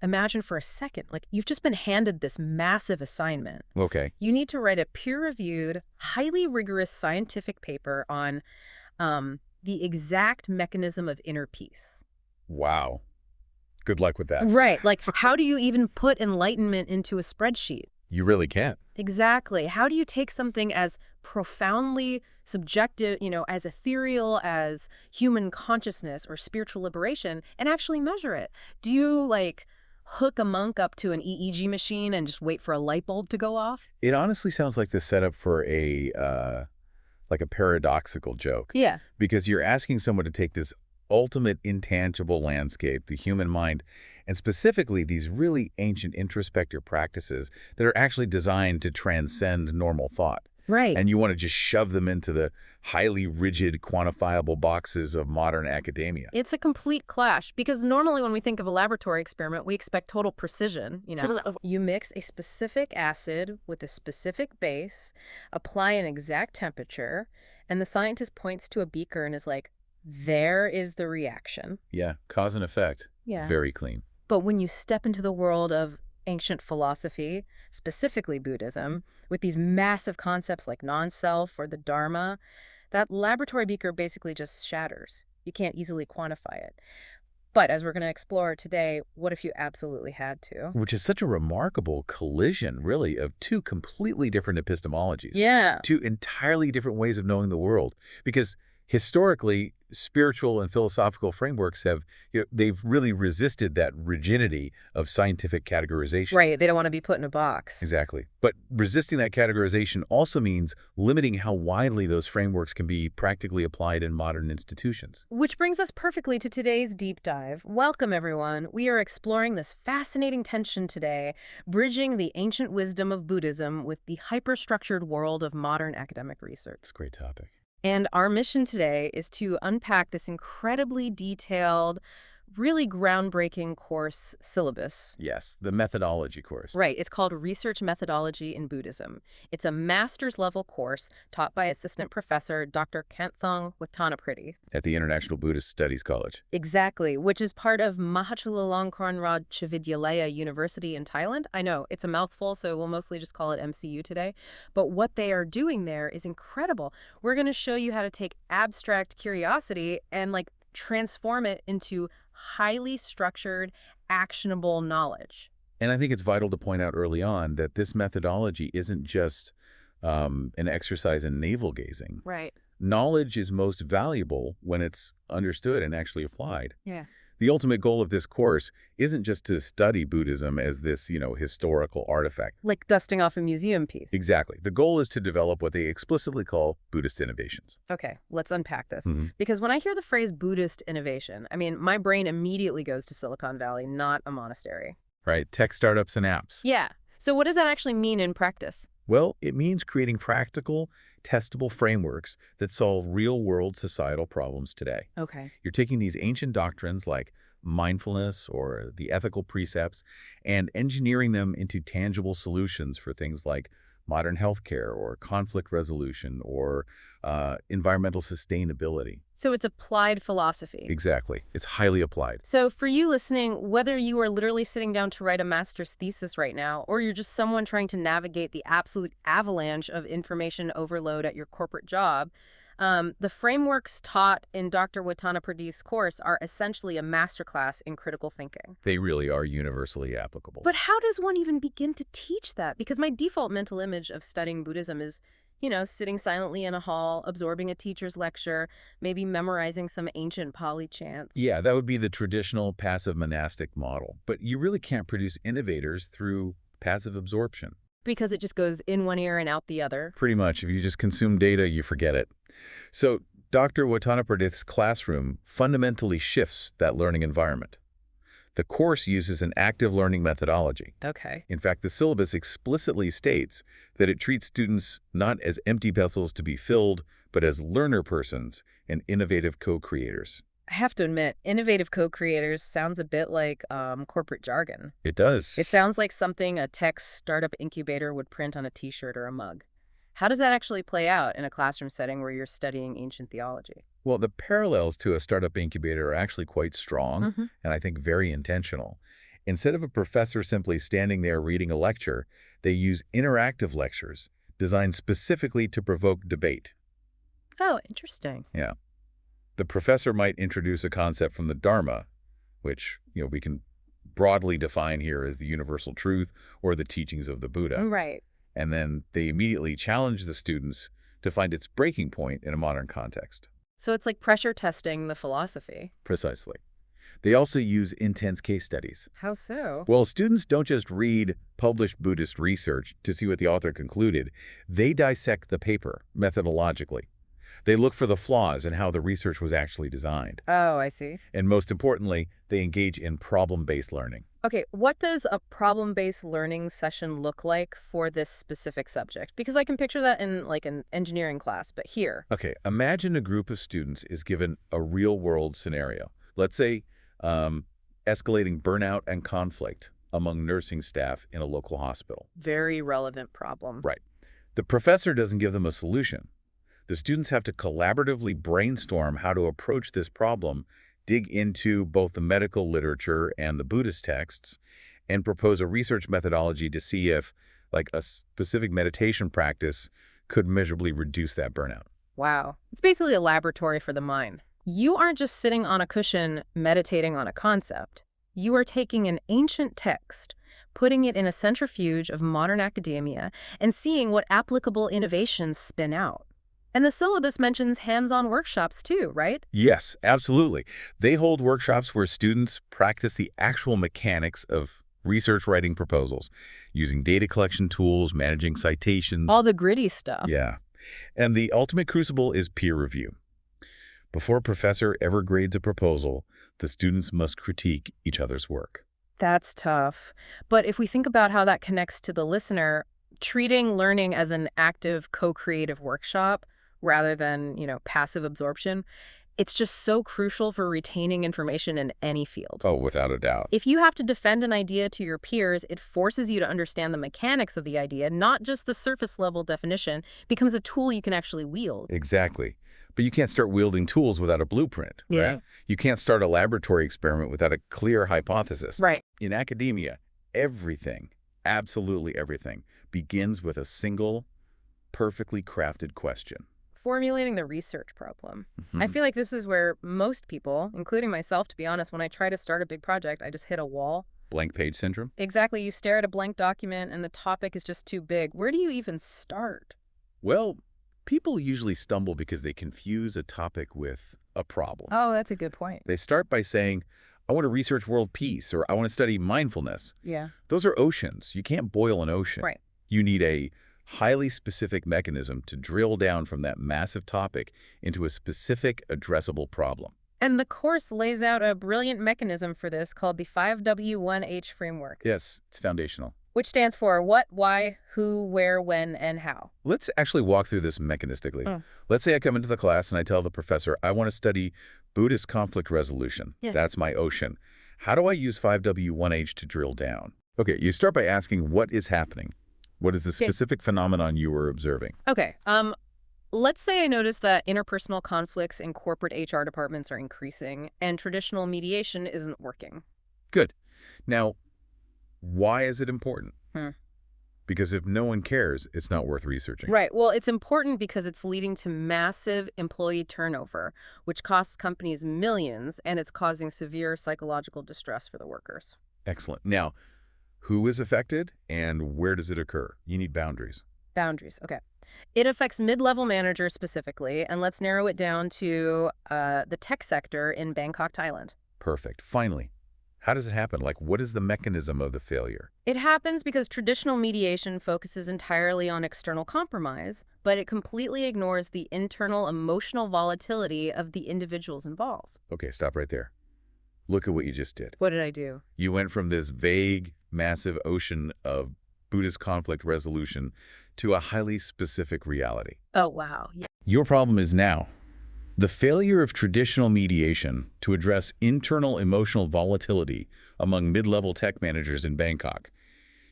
Imagine for a second, like you've just been handed this massive assignment. Okay. You need to write a peer-reviewed, highly rigorous scientific paper on the exact mechanism of inner peace. Wow. Good luck with that. Right. Like, how do you even put enlightenment into a spreadsheet? You really can't. Exactly. How do you take something as profoundly subjective, as ethereal as human consciousness or spiritual liberation and actually measure it? Do you, like, hook a monk up to an EEG machine and just wait for a light bulb to go off? It honestly sounds like the setup for like a paradoxical joke. Yeah. Because you're asking someone to take this ultimate intangible landscape, the human mind, and specifically these really ancient introspective practices that are actually designed to transcend normal thought. Right. And you want to just shove them into the highly rigid, quantifiable boxes of modern academia. It's a complete clash because normally when we think of a laboratory experiment, we expect total precision. You mix a specific acid with a specific base, apply an exact temperature, and the scientist points to a beaker and is like, there is the reaction. Yeah, cause and effect. Yeah. Very clean. But when you step into the world of ancient philosophy, specifically Buddhism, with these massive concepts like non-self or the Dharma, that laboratory beaker basically just shatters. You can't easily quantify it. But as we're going to explore today, what if you absolutely had to? Which is such a remarkable collision, really, of two completely different epistemologies. Yeah. Two entirely different ways of knowing the world. Because historically, spiritual and philosophical frameworks have, they've really resisted that rigidity of scientific categorization. Right. They don't want to be put in a box. Exactly. But resisting that categorization also means limiting how widely those frameworks can be practically applied in modern institutions. Which brings us perfectly to today's deep dive. Welcome, everyone. We are exploring this fascinating tension today, bridging the ancient wisdom of Buddhism with the hyper-structured world of modern academic research. It's a great topic. And our mission today is to unpack this incredibly detailed, really groundbreaking course syllabus. Yes, the methodology course. Right. It's called Research Methodology in Buddhism. It's a master's level course taught by Assistant Professor Dr. KhantongWattanapradith. At the International Buddhist Studies College. Exactly, which is part of Mahachulalongkornrod Chavidyalaya University in Thailand. I know, it's a mouthful, so we'll mostly just call it MCU today. But what they are doing there is incredible. We're going to show you how to take abstract curiosity and, transform it into highly structured, actionable knowledge. And I think it's vital to point out early on that this methodology isn't just an exercise in navel-gazing. Right. Knowledge is most valuable when it's understood and actually applied. Yeah. The ultimate goal of this course isn't just to study Buddhism as this, historical artifact. Like dusting off a museum piece. Exactly. The goal is to develop what they explicitly call Buddhist innovations. Okay, let's unpack this. Because when I hear the phrase Buddhist innovation, my brain immediately goes to Silicon Valley, not a monastery. Right. Tech startups and apps. Yeah. So what does that actually mean in practice? Well, it means creating practical, testable frameworks that solve real-world societal problems today. Okay. You're taking these ancient doctrines like mindfulness or the ethical precepts and engineering them into tangible solutions for things like modern healthcare or conflict resolution or environmental sustainability. So it's applied philosophy. Exactly. It's highly applied. So for you listening, whether you are literally sitting down to write a master's thesis right now, or you're just someone trying to navigate the absolute avalanche of information overload at your corporate job, the frameworks taught in Dr. Wattanapradith's course are essentially a masterclass in critical thinking. They really are universally applicable. But how does one even begin to teach that? Because my default mental image of studying Buddhism is, sitting silently in a hall, absorbing a teacher's lecture, maybe memorizing some ancient Pali chants. Yeah, that would be the traditional passive monastic model. But you really can't produce innovators through passive absorption. Because it just goes in one ear and out the other. Pretty much. If you just consume data, you forget it. So Dr. Wattanapradith's classroom fundamentally shifts that learning environment. The course uses an active learning methodology. Okay. In fact, the syllabus explicitly states that it treats students not as empty vessels to be filled, but as learner persons and innovative co-creators. I have to admit, innovative co-creators sounds a bit like corporate jargon. It does. It sounds like something a tech startup incubator would print on a t-shirt or a mug. How does that actually play out in a classroom setting where you're studying ancient theology? Well, the parallels to a startup incubator are actually quite strong and I think very intentional. Instead of a professor simply standing there reading a lecture, they use interactive lectures designed specifically to provoke debate. Oh, interesting. Yeah. The professor might introduce a concept from the Dharma, which, we can broadly define here as the universal truth or the teachings of the Buddha. Right. And then they immediately challenge the students to find its breaking point in a modern context. So it's like pressure testing the philosophy. Precisely. They also use intense case studies. How so? Well, students don't just read published Buddhist research to see what the author concluded. They dissect the paper methodologically. They look for the flaws in how the research was actually designed. Oh, I see. And most importantly, they engage in problem-based learning. Okay, what does a problem-based learning session look like for this specific subject? Because I can picture that in like an engineering class, but here. Okay, imagine a group of students is given a real-world scenario. Let's say escalating burnout and conflict among nursing staff in a local hospital. Very relevant problem. Right. The professor doesn't give them a solution. The students have to collaboratively brainstorm how to approach this problem, dig into both the medical literature and the Buddhist texts, and propose a research methodology to see if, like, a specific meditation practice could measurably reduce that burnout. Wow. It's basically a laboratory for the mind. You aren't just sitting on a cushion meditating on a concept. You are taking an ancient text, putting it in a centrifuge of modern academia, and seeing what applicable innovations spin out. And the syllabus mentions hands-on workshops too, right? Yes, absolutely. They hold workshops where students practice the actual mechanics of research writing proposals, using data collection tools, managing citations. All the gritty stuff. Yeah. And the ultimate crucible is peer review. Before a professor ever grades a proposal, the students must critique each other's work. That's tough. But if we think about how that connects to the listener, treating learning as an active co-creative workshop rather than, passive absorption, it's just so crucial for retaining information in any field. Oh, without a doubt. If you have to defend an idea to your peers, it forces you to understand the mechanics of the idea, not just the surface-level definition. It becomes a tool you can actually wield. Exactly. But you can't start wielding tools without a blueprint, right? Yeah. You can't start a laboratory experiment without a clear hypothesis. Right. In academia, everything, absolutely everything, begins with a single, perfectly crafted question. Formulating the research problem. I feel like this is where most people, including myself, to be honest, when I try to start a big project, I just hit a wall. Blank page syndrome? Exactly. You stare at a blank document and the topic is just too big. Where do you even start? Well, people usually stumble because they confuse a topic with a problem. Oh, that's a good point. They start by saying, I want to research world peace, or I want to study mindfulness. Yeah. Those are oceans. You can't boil an ocean. Right. You need a highly specific mechanism to drill down from that massive topic into a specific addressable problem. And the course lays out a brilliant mechanism for this called the 5W1H framework. Yes, it's foundational. Which stands for what, why, who, where, when, and how. Let's actually walk through this mechanistically. Let's say I come into the class and I tell the professor, I want to study Buddhist conflict resolution. Yeah. That's my ocean. How do I use 5W1H to drill down? Okay, you start by asking what is happening. What is the specific phenomenon you are observing? Okay. Let's say I notice that interpersonal conflicts in corporate HR departments are increasing and traditional mediation isn't working. Good. Now, why is it important? Because if no one cares, it's not worth researching. Right. Well, it's important because it's leading to massive employee turnover, which costs companies millions, and it's causing severe psychological distress for the workers. Excellent. Now, who is affected and where does it occur? You need boundaries. Boundaries. Okay. It affects mid-level managers specifically, and let's narrow it down to the tech sector in Bangkok, Thailand. Perfect. Finally, how does it happen? Like, what is the mechanism of the failure? It happens because traditional mediation focuses entirely on external compromise, but it completely ignores the internal emotional volatility of the individuals involved. Okay, stop right there. Look at what you just did. What did I do? You went from this vague, massive ocean of Buddhist conflict resolution to a highly specific reality. Oh, wow. Yeah. Your problem is now the failure of traditional mediation to address internal emotional volatility among mid-level tech managers in Bangkok.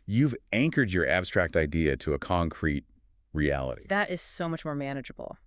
You've anchored your abstract idea to a concrete reality. That is so much more manageable.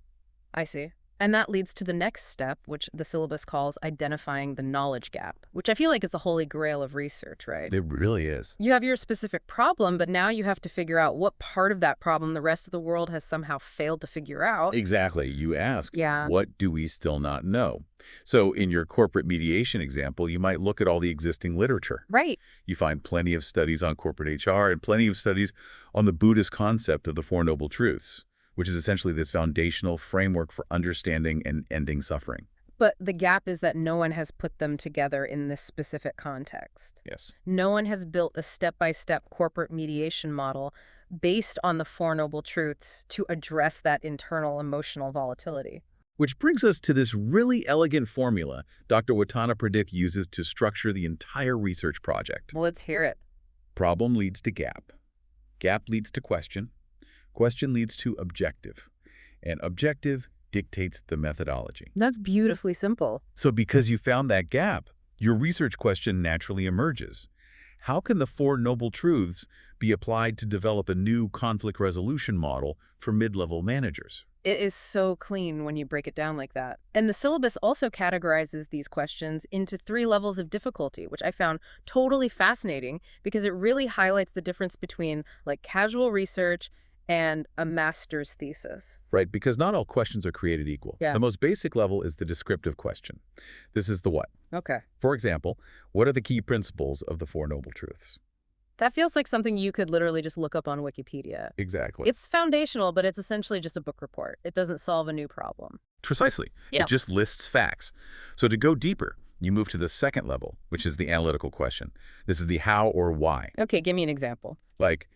I see. And that leads to the next step, which the syllabus calls identifying the knowledge gap, which I feel like is the holy grail of research, right? It really is. You have your specific problem, but now you have to figure out what part of that problem the rest of the world has somehow failed to figure out. Exactly. You ask, Yeah. what do we still not know? So in your corporate mediation example, you might look at all the existing literature. Right. You find plenty of studies on corporate HR and plenty of studies on the Buddhist concept of the Four Noble Truths, which is essentially this foundational framework for understanding and ending suffering. But the gap is that no one has put them together in this specific context. Yes. No one has built a step-by-step corporate mediation model based on the Four Noble Truths to address that internal emotional volatility. Which brings us to this really elegant formula Dr. Wattanapradith uses to structure the entire research project. Well, let's hear it. Problem leads to gap. Gap leads to question. Question leads to objective. And objective dictates the methodology. That's beautifully simple. So because you found that gap, your research question naturally emerges. How can the Four Noble Truths be applied to develop a new conflict resolution model for mid-level managers? It is so clean when you break it down like that. And the syllabus also categorizes these questions into 3 levels of difficulty, which I found totally fascinating because it really highlights the difference between like casual research and a master's thesis. Right, because not all questions are created equal. Yeah. The most basic level is the descriptive question. This is the what. Okay. For example, what are the key principles of the Four Noble Truths? That feels like something you could literally just look up on Wikipedia. Exactly. It's foundational, but it's essentially just a book report. It doesn't solve a new problem. Precisely. Yeah. It just lists facts. So to go deeper, you move to the second level, which is the analytical question. This is the how or why. Okay, give me an example. Like,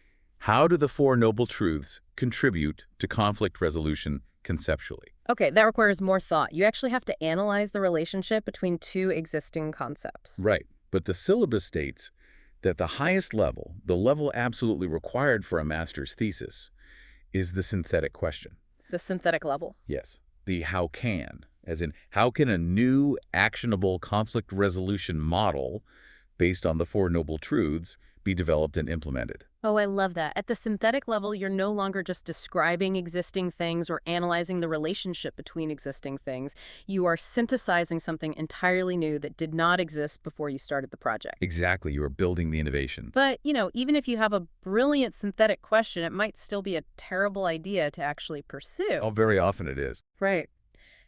how do the Four Noble Truths contribute to conflict resolution conceptually? Okay, that requires more thought. You actually have to analyze the relationship between 2 existing concepts. Right. But the syllabus states that the highest level, the level absolutely required for a master's thesis, is the synthetic question. The synthetic level. Yes. The how can, as in how can a new actionable conflict resolution model based on the Four Noble Truths be developed and implemented? Oh, I love that. At the synthetic level, you're no longer just describing existing things or analyzing the relationship between existing things. You are synthesizing something entirely new that did not exist before you started the project. Exactly. You are building the innovation. But, even if you have a brilliant synthetic question, it might still be a terrible idea to actually pursue. Oh, very often it is. Right.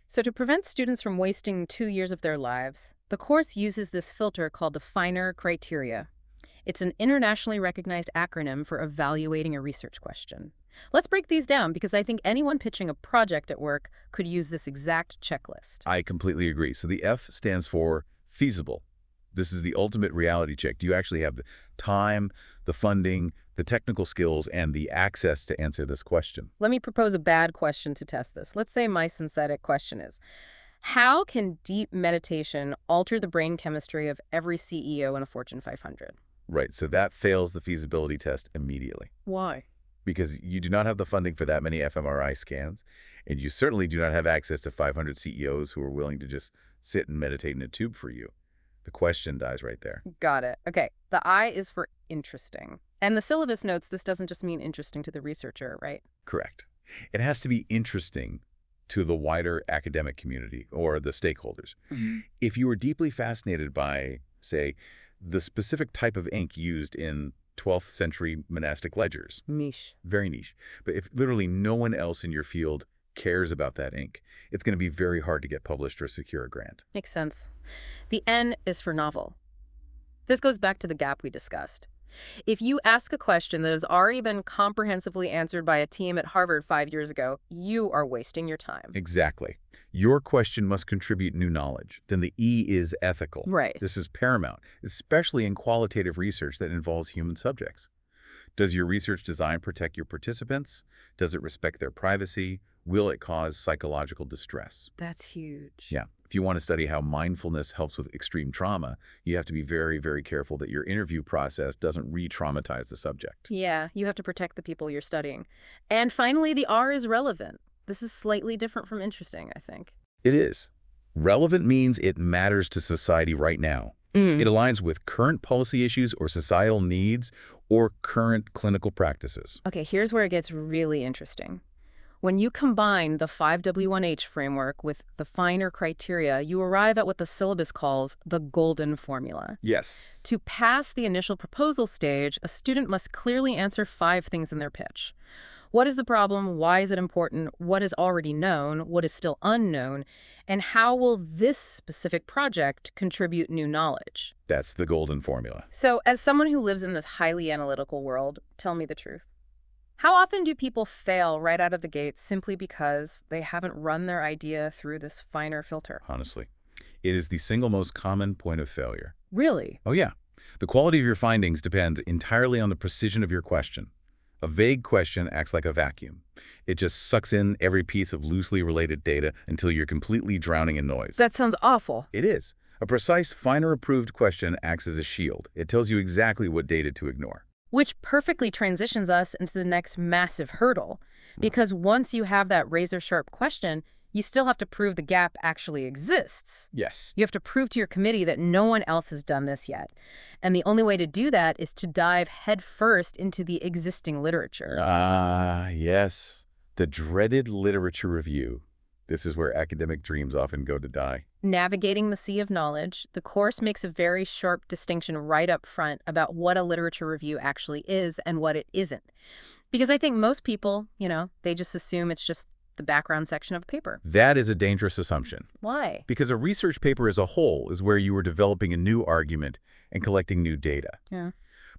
So to prevent students from wasting 2 years of their lives, the course uses this filter called the FINER criteria. It's an internationally recognized acronym for evaluating a research question. Let's break these down because I think anyone pitching a project at work could use this exact checklist. I completely agree. So the F stands for feasible. This is the ultimate reality check. Do you actually have the time, the funding, the technical skills, and the access to answer this question? Let me propose a bad question to test this. Let's say my synthetic question is, how can deep meditation alter the brain chemistry of every CEO in a Fortune 500? Right, so that fails the feasibility test immediately. Why? Because you do not have the funding for that many fMRI scans, and you certainly do not have access to 500 CEOs who are willing to just sit and meditate in a tube for you. The question dies right there. Got it. Okay, the I is for interesting. And the syllabus notes this doesn't just mean interesting to the researcher, right? Correct. It has to be interesting to the wider academic community or the stakeholders. Mm-hmm. If you are deeply fascinated by, say, the specific type of ink used in 12th century monastic ledgers. Niche. Very niche. But if literally no one else in your field cares about that ink, it's going to be very hard to get published or secure a grant. Makes sense. The N is for novel. This goes back to the gap we discussed. If you ask a question that has already been comprehensively answered by a team at Harvard 5 years ago, you are wasting your time. Exactly. Your question must contribute new knowledge. Then the E is ethical. Right. This is paramount, especially in qualitative research that involves human subjects. Does your research design protect your participants? Does it respect their privacy? Will it cause psychological distress? That's huge. Yeah. If you want to study how mindfulness helps with extreme trauma, you have to be very, very careful that your interview process doesn't re-traumatize the subject. Yeah, you have to protect the people you're studying. And finally, the R is relevant. This is slightly different from interesting, I think. It is. Relevant means it matters to society right now. It aligns with current policy issues or societal needs or current clinical practices. Okay, here's where it gets really interesting. When you combine the 5W1H framework with the finer criteria, you arrive at what the syllabus calls the golden formula. Yes. To pass the initial proposal stage, a student must clearly answer 5 things in their pitch. What is the problem? Why is it important? What is already known? What is still unknown? And how will this specific project contribute new knowledge? That's the golden formula. So, as someone who lives in this highly analytical world, tell me the truth. How often do people fail right out of the gate simply because they haven't run their idea through this finer filter? Honestly, it is the single most common point of failure. Really? Oh yeah. The quality of your findings depends entirely on the precision of your question. A vague question acts like a vacuum. It just sucks in every piece of loosely related data until you're completely drowning in noise. That sounds awful. It is. A precise, finer approved question acts as a shield. It tells you exactly what data to ignore. Which perfectly transitions us into the next massive hurdle. Because once you have that razor-sharp question, you still have to prove the gap actually exists. Yes. You have to prove to your committee that no one else has done this yet. And the only way to do that is to dive headfirst into the existing literature. Yes. The dreaded literature review. This is where academic dreams often go to die. Navigating the sea of knowledge, the course makes a very sharp distinction right up front about what a literature review actually is and what it isn't. Because I think most people, they just assume it's just the background section of a paper. That is a dangerous assumption. Why? Because a research paper as a whole is where you are developing a new argument and collecting new data. Yeah.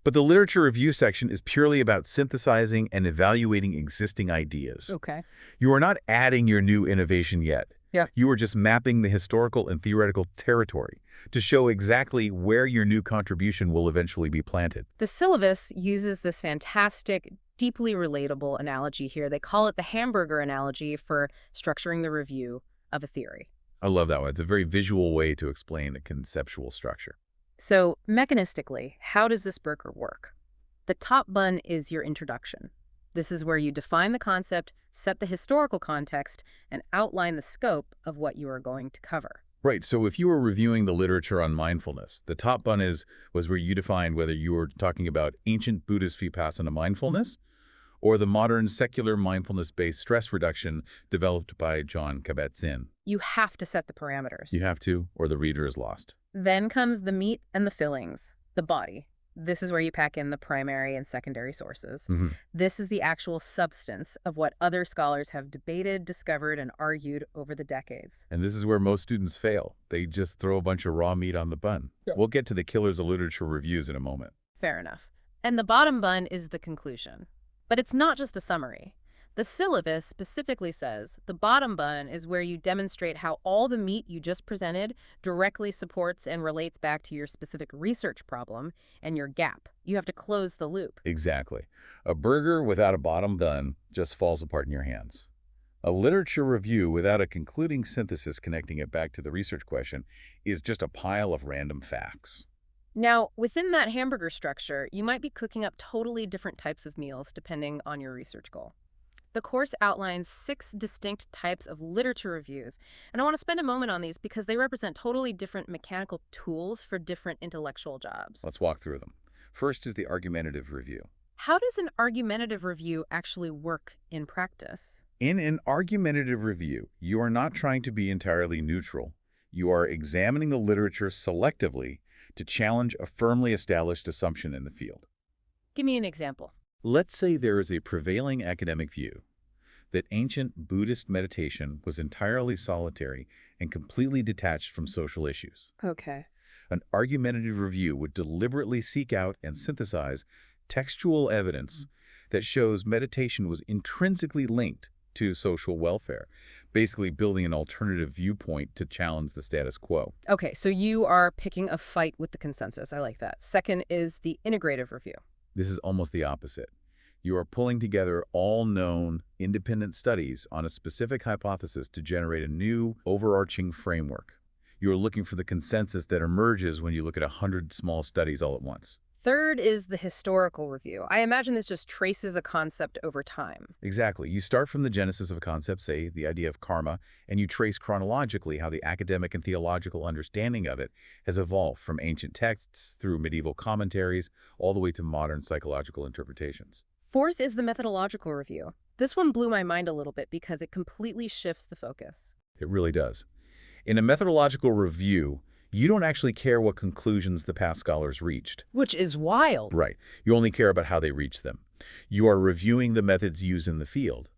But the literature review section is purely about synthesizing and evaluating existing ideas. Okay. You are not adding your new innovation yet. Yeah. You are just mapping the historical and theoretical territory to show exactly where your new contribution will eventually be planted. The syllabus uses this fantastic, deeply relatable analogy here. They call it the hamburger analogy for structuring the review of a theory. I love that one. It's a very visual way to explain a conceptual structure. So, mechanistically, how does this burger work? The top bun is your introduction. This is where you define the concept, set the historical context, and outline the scope of what you are going to cover. Right, so if you were reviewing the literature on mindfulness, the top bun was where you defined whether you were talking about ancient Buddhist Vipassana mindfulness or the modern secular mindfulness-based stress reduction developed by Jon Kabat-Zinn. You have to set the parameters. You have to, or the reader is lost. Then comes the meat and the fillings, the body. This is where you pack in the primary and secondary sources. This is the actual substance of what other scholars have debated, discovered, and argued over the decades. And this is where most students fail. They just throw a bunch of raw meat on the bun. Yeah. We'll get to the killers of literature reviews in a moment. Fair enough. And the bottom bun is the conclusion. But it's not just a summary. The syllabus specifically says the bottom bun is where you demonstrate how all the meat you just presented directly supports and relates back to your specific research problem and your gap. You have to close the loop. Exactly. A burger without a bottom bun just falls apart in your hands. A literature review without a concluding synthesis connecting it back to the research question is just a pile of random facts. Now, within that hamburger structure, you might be cooking up totally different types of meals depending on your research goal. The course outlines 6 distinct types of literature reviews, and I want to spend a moment on these because they represent totally different mechanical tools for different intellectual jobs. Let's walk through them. First is the argumentative review. How does an argumentative review actually work in practice? In an argumentative review, you are not trying to be entirely neutral. You are examining the literature selectively to challenge a firmly established assumption in the field. Give me an example. Let's say there is a prevailing academic view that ancient Buddhist meditation was entirely solitary and completely detached from social issues. Okay. An argumentative review would deliberately seek out and synthesize textual evidence that shows meditation was intrinsically linked to social welfare, basically building an alternative viewpoint to challenge the status quo. Okay, so you are picking a fight with the consensus. I like that. Second is the integrative review. This is almost the opposite. You are pulling together all known independent studies on a specific hypothesis to generate a new overarching framework. You are looking for the consensus that emerges when you look at 100 small studies all at once. Third is the historical review. I imagine this just traces a concept over time. Exactly. You start from the genesis of a concept, say the idea of karma, and you trace chronologically how the academic and theological understanding of it has evolved from ancient texts through medieval commentaries all the way to modern psychological interpretations. Fourth is the methodological review. This one blew my mind a little bit because it completely shifts the focus. It really does. In a methodological review, you don't actually care what conclusions the past scholars reached. Which is wild. Right. You only care about how they reached them. You are reviewing the methods used in the field.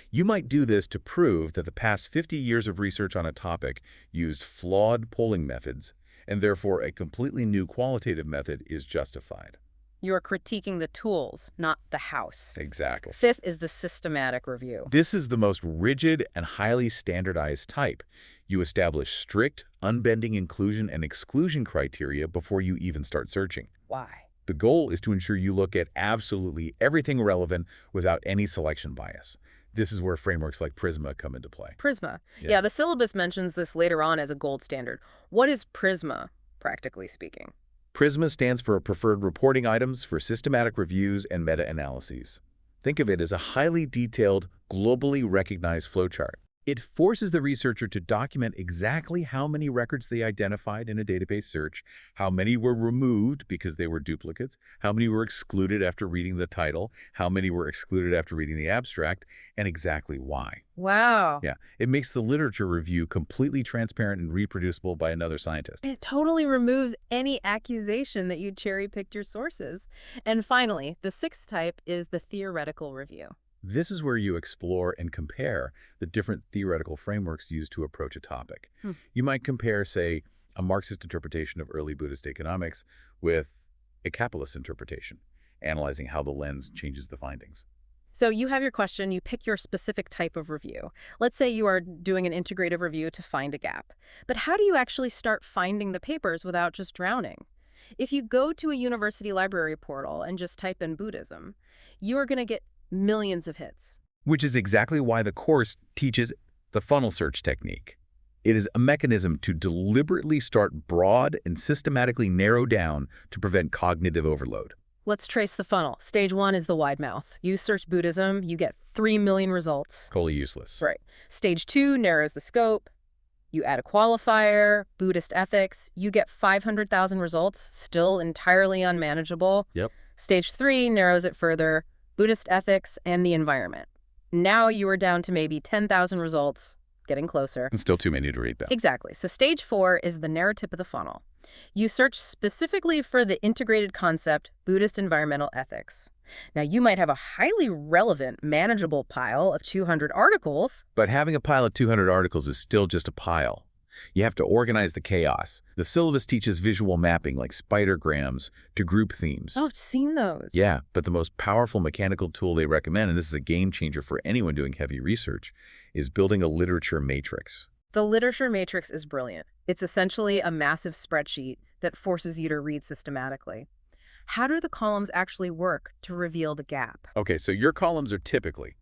You might do this to prove that the past 50 years of research on a topic used flawed polling methods, and therefore a completely new qualitative method is justified. You're critiquing the tools, not the house. Exactly. Fifth is the systematic review. This is the most rigid and highly standardized type. You establish strict, unbending inclusion and exclusion criteria before you even start searching. Why? The goal is to ensure you look at absolutely everything relevant without any selection bias. This is where frameworks like PRISMA come into play. PRISMA. Yeah, the syllabus mentions this later on as a gold standard. What is PRISMA, practically speaking? PRISMA stands for Preferred Reporting Items for Systematic Reviews and Meta-Analyses. Think of it as a highly detailed, globally recognized flowchart. It forces the researcher to document exactly how many records they identified in a database search, how many were removed because they were duplicates, how many were excluded after reading the title, how many were excluded after reading the abstract, and exactly why. Wow. Yeah, it makes the literature review completely transparent and reproducible by another scientist. It totally removes any accusation that you cherry-picked your sources. And finally, the sixth type is the theoretical review. This is where you explore and compare the different theoretical frameworks used to approach a topic. You might compare, say, a Marxist interpretation of early Buddhist economics with a capitalist interpretation, analyzing how the lens changes the findings. So you have your question, you pick your specific type of review. Let's say you are doing an integrative review to find a gap. But how do you actually start finding the papers without just drowning? If you go to a university library portal and just type in Buddhism, you are going to get millions of hits. Which is exactly why the course teaches the funnel search technique. It is a mechanism to deliberately start broad and systematically narrow down to prevent cognitive overload. Let's trace the funnel. Stage 1 is the wide mouth. You search Buddhism, you get 3 million results. Totally useless. Right. Stage 2 narrows the scope. You add a qualifier, Buddhist ethics, you get 500,000 results, still entirely unmanageable. Yep. Stage 3 narrows it further, Buddhist ethics and the environment. Now you are down to maybe 10,000 results, getting closer. And still too many to read, though. Exactly. So stage 4 is the narrow tip of the funnel. You search specifically for the integrated concept, Buddhist environmental ethics. Now, you might have a highly relevant, manageable pile of 200 articles. But having a pile of 200 articles is still just a pile. You have to organize the chaos. The syllabus teaches visual mapping like spidergrams to group themes. Oh, I've seen those. Yeah, but the most powerful mechanical tool they recommend, and this is a game changer for anyone doing heavy research, is building a literature matrix. The literature matrix is brilliant. It's essentially a massive spreadsheet that forces you to read systematically. How do the columns actually work to reveal the gap? Okay, so your columns are typically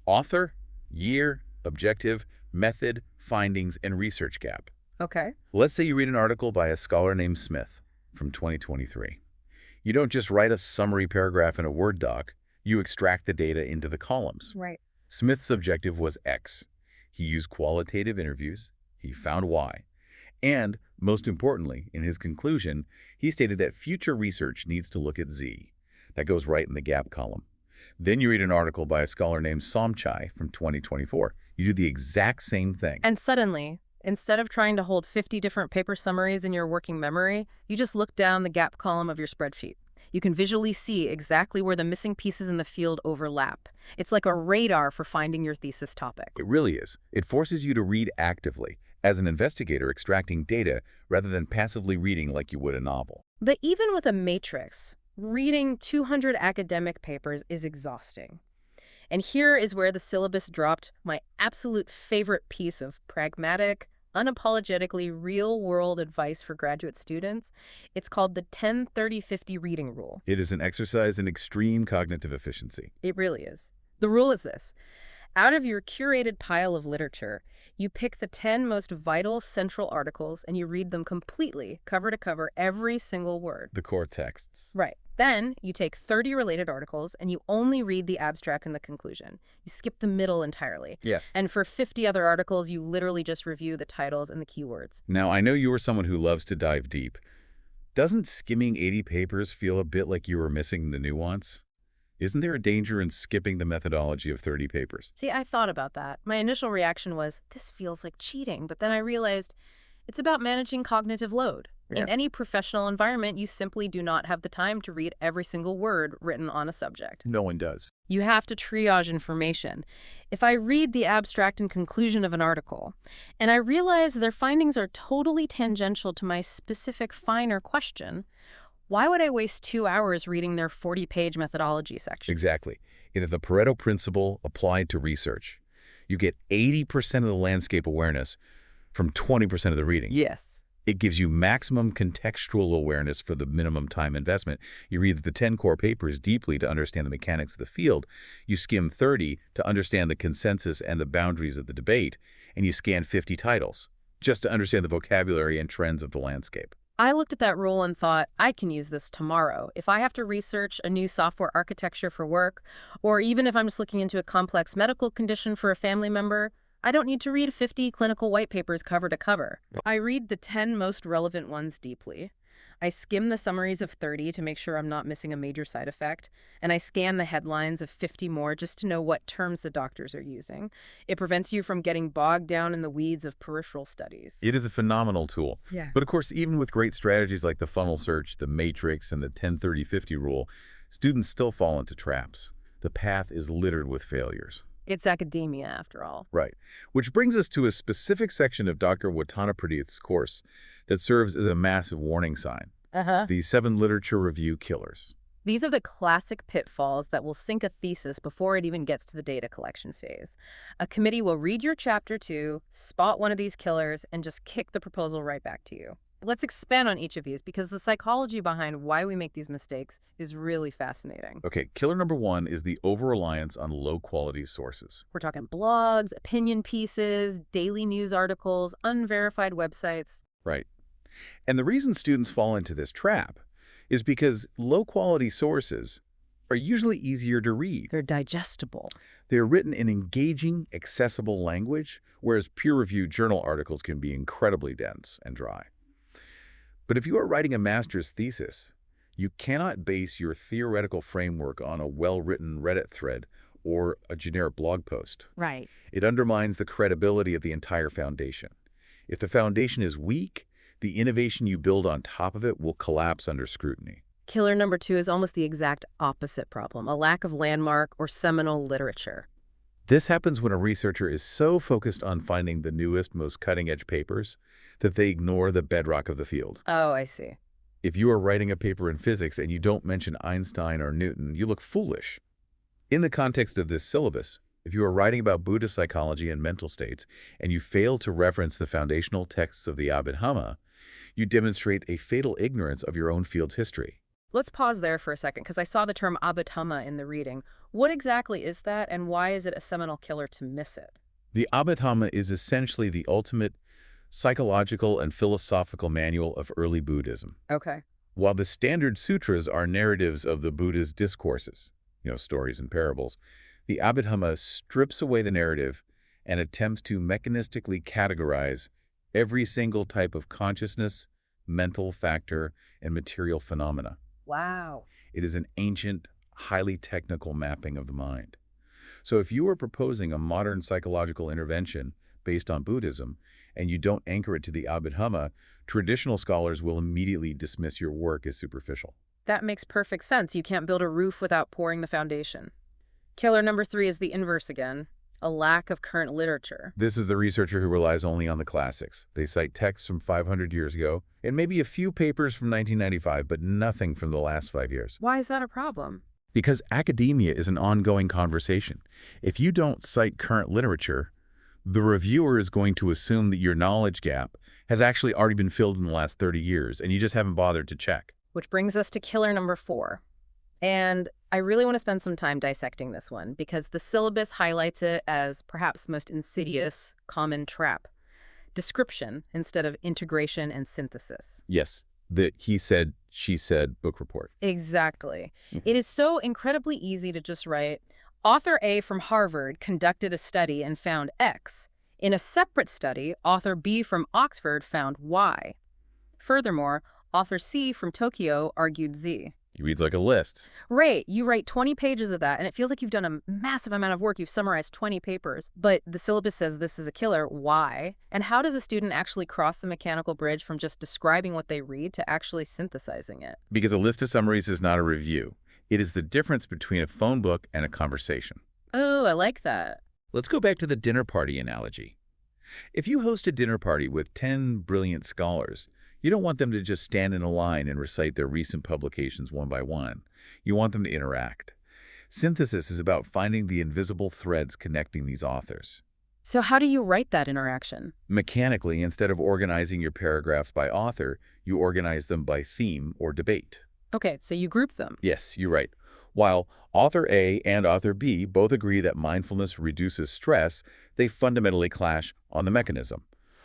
author, year, objective, method, findings, and research gap. Okay. Let's say you read an article by a scholar named Smith from 2023. You don't just write a summary paragraph in a Word doc. You extract the data into the columns. Right. Smith's objective was X. He used qualitative interviews. He found Y. And, most importantly, in his conclusion, he stated that future research needs to look at Z. That goes right in the gap column. Then you read an article by a scholar named Somchai from 2024. You do the exact same thing. And suddenly, instead of trying to hold 50 different paper summaries in your working memory, you just look down the gap column of your spreadsheet. You can visually see exactly where the missing pieces in the field overlap. It's like a radar for finding your thesis topic. It really is. It forces you to read actively, as an investigator extracting data rather than passively reading like you would a novel. But even with a matrix, reading 200 academic papers is exhausting. And here is where the syllabus dropped my absolute favorite piece of pragmatic, unapologetically real-world advice for graduate students. It's called the 10-30-50 reading rule. It is an exercise in extreme cognitive efficiency. It really is. The rule is this. Out of your curated pile of literature, you pick the 10 most vital central articles and you read them completely, cover to cover, every single word. The core texts. Right. Then you take 30 related articles and you only read the abstract and the conclusion. You skip the middle entirely. Yes. And for 50 other articles, you literally just review the titles and the keywords. Now, I know you are someone who loves to dive deep. Doesn't skimming 80 papers feel a bit like you were missing the nuance? Isn't there a danger in skipping the methodology of 30 papers? See, I thought about that. My initial reaction was, this feels like cheating, but then I realized it's about managing cognitive load. Yeah. In any professional environment, you simply do not have the time to read every single word written on a subject. No one does. You have to triage information. If I read the abstract and conclusion of an article, and I realize their findings are totally tangential to my specific finer question, why would I waste 2 hours reading their 40-page methodology section? Exactly. It is the Pareto principle applied to research. You get 80% of the landscape awareness from 20% of the reading. Yes. It gives you maximum contextual awareness for the minimum time investment. You read the 10 core papers deeply to understand the mechanics of the field. You skim 30 to understand the consensus and the boundaries of the debate. And you scan 50 titles just to understand the vocabulary and trends of the landscape. I looked at that rule and thought, I can use this tomorrow. If I have to research a new software architecture for work, or even if I'm just looking into a complex medical condition for a family member, I don't need to read 50 clinical white papers cover to cover. I read the 10 most relevant ones deeply. I skim the summaries of 30 to make sure I'm not missing a major side effect, and I scan the headlines of 50 more just to know what terms the doctors are using. It prevents you from getting bogged down in the weeds of peripheral studies. It is a phenomenal tool. Yeah. But of course, even with great strategies like the funnel search, the matrix, and the 10-30-50 rule, students still fall into traps. The path is littered with failures. It's academia, after all. Right. Which brings us to a specific section of Dr. Wattanapradith's course that serves as a massive warning sign. The 7 literature review killers. These are the classic pitfalls that will sink a thesis before it even gets to the data collection phase. A committee will read your chapter 2, spot one of these killers, and just kick the proposal right back to you. Let's expand on each of these because the psychology behind why we make these mistakes is really fascinating. Okay, killer number 1 is the over-reliance on low-quality sources. We're talking blogs, opinion pieces, daily news articles, unverified websites. Right. And the reason students fall into this trap is because low-quality sources are usually easier to read. They're digestible. They're written in engaging, accessible language, whereas peer-reviewed journal articles can be incredibly dense and dry. But if you are writing a master's thesis, you cannot base your theoretical framework on a well-written Reddit thread or a generic blog post. Right. It undermines the credibility of the entire foundation. If the foundation is weak, the innovation you build on top of it will collapse under scrutiny. Killer number 2 is almost the exact opposite problem, a lack of landmark or seminal literature. This happens when a researcher is so focused on finding the newest, most cutting-edge papers that they ignore the bedrock of the field. Oh, I see. If you are writing a paper in physics and you don't mention Einstein or Newton, you look foolish. In the context of this syllabus, if you are writing about Buddhist psychology and mental states and you fail to reference the foundational texts of the Abhidhamma, you demonstrate a fatal ignorance of your own field's history. Let's pause there for a second because I saw the term Abhidhamma in the reading. What exactly is that and why is it a seminal killer to miss it? The Abhidhamma is essentially the ultimate psychological and philosophical manual of early Buddhism. Okay. While the standard sutras are narratives of the Buddha's discourses, stories and parables, the Abhidhamma strips away the narrative and attempts to mechanistically categorize every single type of consciousness, mental factor, and material phenomena. Wow. It is an ancient, highly technical mapping of the mind. So if you are proposing a modern psychological intervention based on Buddhism, and you don't anchor it to the Abhidhamma, traditional scholars will immediately dismiss your work as superficial. That makes perfect sense. You can't build a roof without pouring the foundation. Killer number 3 is the inverse again, a lack of current literature. This is the researcher who relies only on the classics. They cite texts from 500 years ago, and maybe a few papers from 1995, but nothing from the last 5 years. Why is that a problem? Because academia is an ongoing conversation. If you don't cite current literature, the reviewer is going to assume that your knowledge gap has actually already been filled in the last 30 years, and you just haven't bothered to check. Which brings us to killer number 4. And I really want to spend some time dissecting this one because the syllabus highlights it as perhaps the most insidious common trap. Description instead of integration and synthesis. Yes, the he said, she said book report. Exactly. It is so incredibly easy to just write, author A from Harvard conducted a study and found X. In a separate study, author B from Oxford found Y. Furthermore, author C from Tokyo argued Z. It reads like a list. Right. You write 20 pages of that, and it feels like you've done a massive amount of work. You've summarized 20 papers. But the syllabus says this is a killer. Why? And how does a student actually cross the mechanical bridge from just describing what they read to actually synthesizing it? Because a list of summaries is not a review. It is the difference between a phone book and a conversation. Oh, I like that. Let's go back to the dinner party analogy. If you host a dinner party with 10 brilliant scholars, you don't want them to just stand in a line and recite their recent publications one by one. You want them to interact. Synthesis is about finding the invisible threads connecting these authors. So how do you write that interaction? Mechanically, instead of organizing your paragraphs by author, you organize them by theme or debate. Okay, so you group them. Yes, you're right. While author A and author B both agree that mindfulness reduces stress, they fundamentally clash on the mechanism.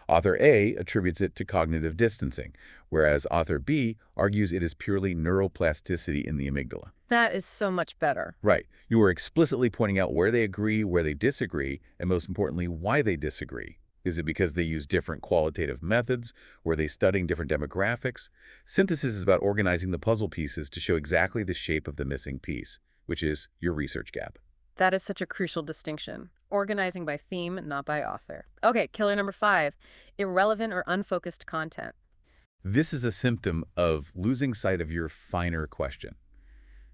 Author A attributes it to cognitive distancing, whereas author B argues it is purely neuroplasticity in the amygdala. That is so much better. Right. You are explicitly pointing out where they agree, where they disagree, and most importantly, why they disagree. Is it because they use different qualitative methods? Were they studying different demographics? Synthesis is about organizing the puzzle pieces to show exactly the shape of the missing piece, which is your research gap. That is such a crucial distinction. Organizing by theme, not by author. Okay, killer number 5, irrelevant or unfocused content. This is a symptom of losing sight of your finer question.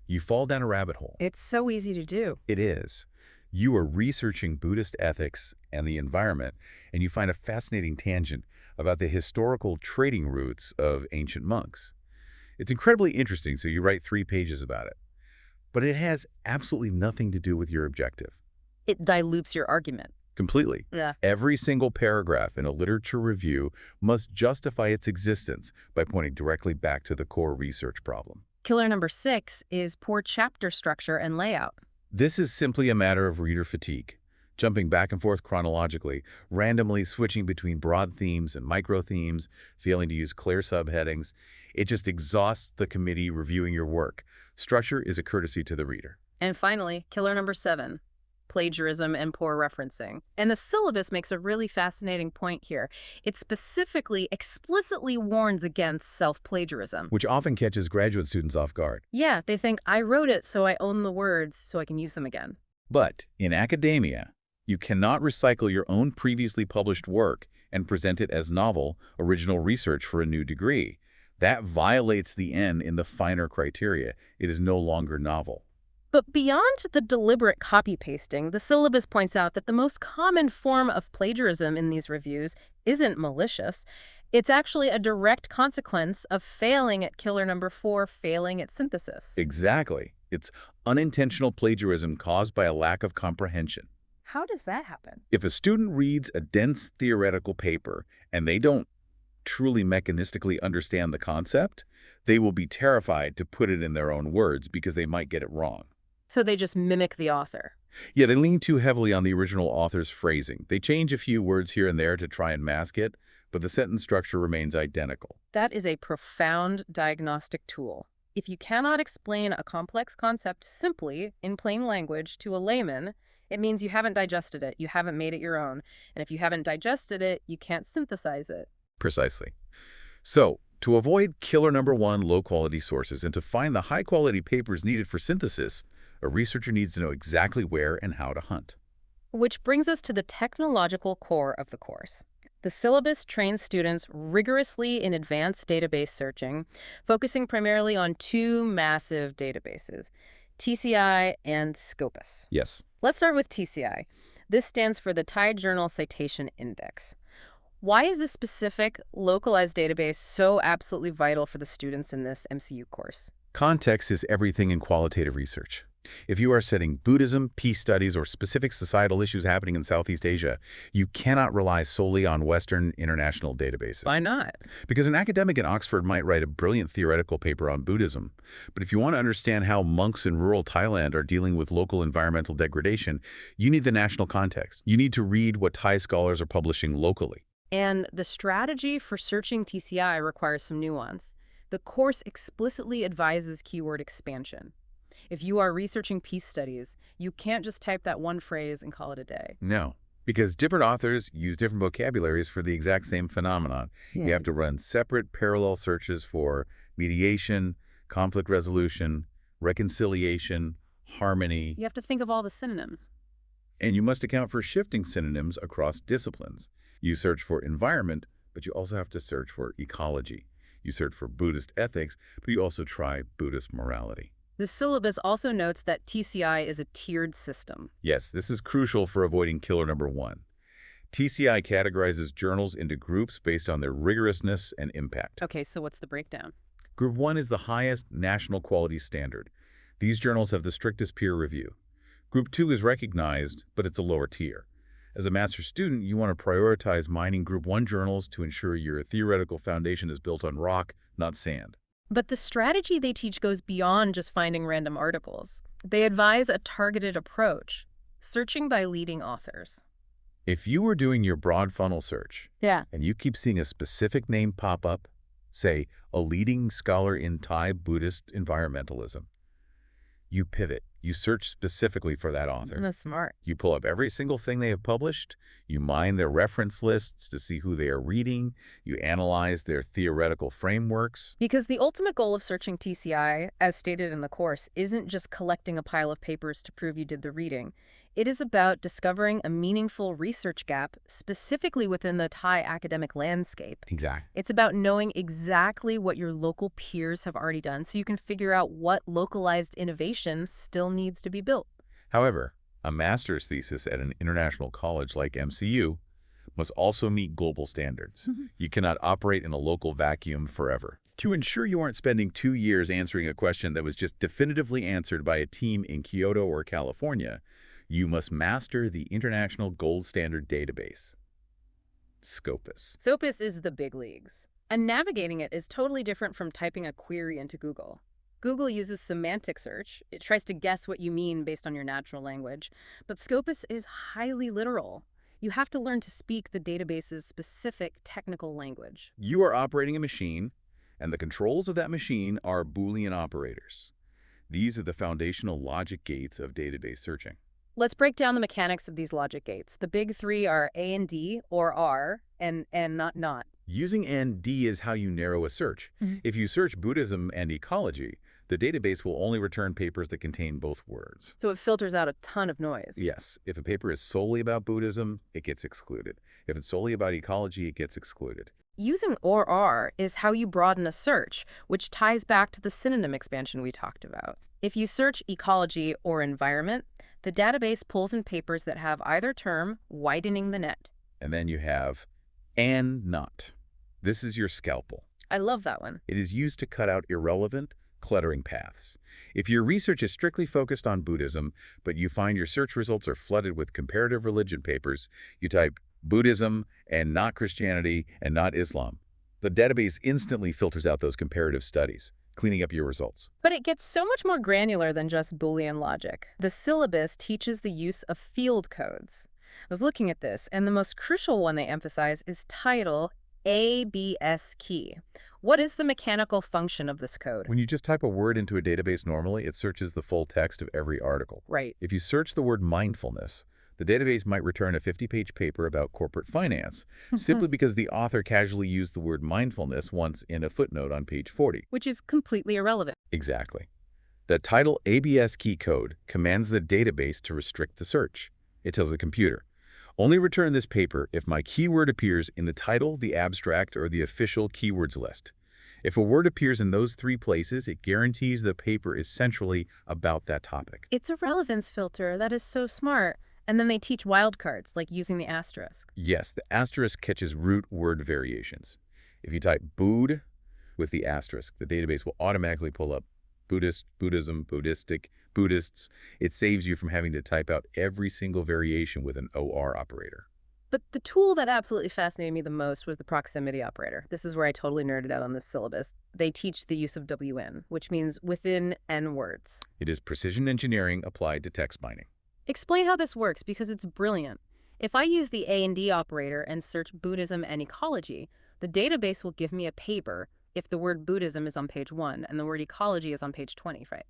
You fall down a rabbit hole. It's so easy to do. It is. You are researching Buddhist ethics and the environment, and you find a fascinating tangent about the historical trading routes of ancient monks. It's incredibly interesting, so you write 3 pages about it. But it has absolutely nothing to do with your objective. It dilutes your argument. Completely. Yeah. Every single paragraph in a literature review must justify its existence by pointing directly back to the core research problem. Killer number 6 is poor chapter structure and layout. This is simply a matter of reader fatigue, jumping back and forth chronologically, randomly switching between broad themes and micro themes, failing to use clear subheadings. It just exhausts the committee reviewing your work. Structure is a courtesy to the reader. And finally, killer number 7, plagiarism and poor referencing. And the syllabus makes a really fascinating point here. It specifically, explicitly warns against self-plagiarism. Which often catches graduate students off guard. Yeah, they think, I wrote it so I own the words so I can use them again. But in academia, you cannot recycle your own previously published work and present it as novel, original research for a new degree. That violates the N in the finer criteria. It is no longer novel. But beyond the deliberate copy-pasting, the syllabus points out that the most common form of plagiarism in these reviews isn't malicious. It's actually a direct consequence of failing at killer number 4, failing at synthesis. Exactly. It's unintentional plagiarism caused by a lack of comprehension. How does that happen? If a student reads a dense theoretical paper and they don't truly mechanistically understand the concept, they will be terrified to put it in their own words because they might get it wrong. So they just mimic the author. Yeah, they lean too heavily on the original author's phrasing. They change a few words here and there to try and mask it, but the sentence structure remains identical. That is a profound diagnostic tool. If you cannot explain a complex concept simply, in plain language, to a layman, it means you haven't digested it, you haven't made it your own. And if you haven't digested it, you can't synthesize it. Precisely. So, to avoid killer number 1 low-quality sources and to find the high-quality papers needed for synthesis, a researcher needs to know exactly where and how to hunt. Which brings us to the technological core of the course. The syllabus trains students rigorously in advanced database searching, focusing primarily on 2 massive databases, TCI and Scopus. Yes. Let's start with TCI. This stands for the Tide Journal Citation Index. Why is this specific, localized database so absolutely vital for the students in this MCU course? Context is everything in qualitative research. If you are studying Buddhism, peace studies, or specific societal issues happening in Southeast Asia, you cannot rely solely on Western international databases. Why not? Because an academic in Oxford might write a brilliant theoretical paper on Buddhism, but if you want to understand how monks in rural Thailand are dealing with local environmental degradation, you need the national context. You need to read what Thai scholars are publishing locally. And the strategy for searching TCI requires some nuance. The course explicitly advises keyword expansion. If you are researching peace studies, you can't just type that one phrase and call it a day. No, because different authors use different vocabularies for the exact same phenomenon. Yeah. You have to run separate parallel searches for mediation, conflict resolution, reconciliation, harmony, You have to think of all the synonyms. and you must account for shifting synonyms across disciplines. You search for environment, but you also have to search for ecology. You search for Buddhist ethics, but you also try Buddhist morality. The syllabus also notes that TCI is a tiered system. Yes, this is crucial for avoiding killer number 1. TCI categorizes journals into groups based on their rigorousness and impact. Okay, so what's the breakdown? Group 1 is the highest national quality standard. These journals have the strictest peer review. Group 2 is recognized, but it's a lower tier. As a master's student, you want to prioritize mining Group 1 journals to ensure your theoretical foundation is built on rock, not sand. But the strategy they teach goes beyond just finding random articles. They advise a targeted approach, searching by leading authors. If you were doing your broad funnel search, Yeah. and you keep seeing a specific name pop up, say, a leading scholar in Thai Buddhist environmentalism, you pivot. You search specifically for that author. That's smart. You pull up every single thing they have published. You mine their reference lists to see who they are reading. You analyze their theoretical frameworks. Because the ultimate goal of searching TCI, as stated in the course, isn't just collecting a pile of papers to prove you did the reading. It is about discovering a meaningful research gap specifically within the Thai academic landscape. Exactly. It's about knowing exactly what your local peers have already done so you can figure out what localized innovation still needs to be built. However, a master's thesis at an international college like MCU must also meet global standards. You cannot operate in a local vacuum forever. To ensure you aren't spending 2 years answering a question that was just definitively answered by a team in Kyoto or California, you must master the international gold standard database, Scopus. Scopus is the big leagues, and navigating it is totally different from typing a query into Google. Google uses semantic search. It tries to guess what you mean based on your natural language, but Scopus is highly literal. You have to learn to speak the database's specific technical language. You are operating a machine, and the controls of that machine are Boolean operators. These are the foundational logic gates of database searching. Let's break down the mechanics of these logic gates. The big three are A and D, or R, and not. Using and D is how you narrow a search. If you search Buddhism and ecology, the database will only return papers that contain both words. So it filters out a ton of noise. Yes, if a paper is solely about Buddhism, it gets excluded. If it's solely about ecology, it gets excluded. Using or R is how you broaden a search, which ties back to the synonym expansion we talked about. If you search ecology or environment, the database pulls in papers that have either term, widening the net. And then you have and not. This is your scalpel. I love that one. It is used to cut out irrelevant, cluttering paths. If your research is strictly focused on Buddhism, but you find your search results are flooded with comparative religion papers, you type Buddhism and not Christianity and not Islam. The database instantly filters out those comparative studies, cleaning up your results. But it gets so much more granular than just Boolean logic. The syllabus teaches the use of field codes. I was looking at this, and the most crucial one they emphasize is title ABS key. What is the mechanical function of this code? When you just type a word into a database normally, it searches the full text of every article. Right. If you search the word mindfulness, the database might return a 50-page paper about corporate finance, simply because the author casually used the word mindfulness once in a footnote on page 40. Which is completely irrelevant. Exactly. The title ABS key code commands the database to restrict the search. It tells the computer, only return this paper if my keyword appears in the title, the abstract, or the official keywords list. If a word appears in those 3 places, it guarantees the paper is centrally about that topic. It's a relevance filter. That is so smart. And then they teach wildcards, like using the asterisk. Yes, the asterisk catches root word variations. If you type Bood with the asterisk, the database will automatically pull up Buddhist, Buddhism, Buddhistic, Buddhists. It saves you from having to type out every single variation with an OR operator. But the tool that absolutely fascinated me the most was the proximity operator. This is where I totally nerded out on this syllabus. They teach the use of WN, which means within N words. It is precision engineering applied to text mining. Explain how this works, because it's brilliant. If I use the A and D operator and search Buddhism and ecology, the database will give me a paper if the word Buddhism is on page 1 and the word ecology is on page 20, right?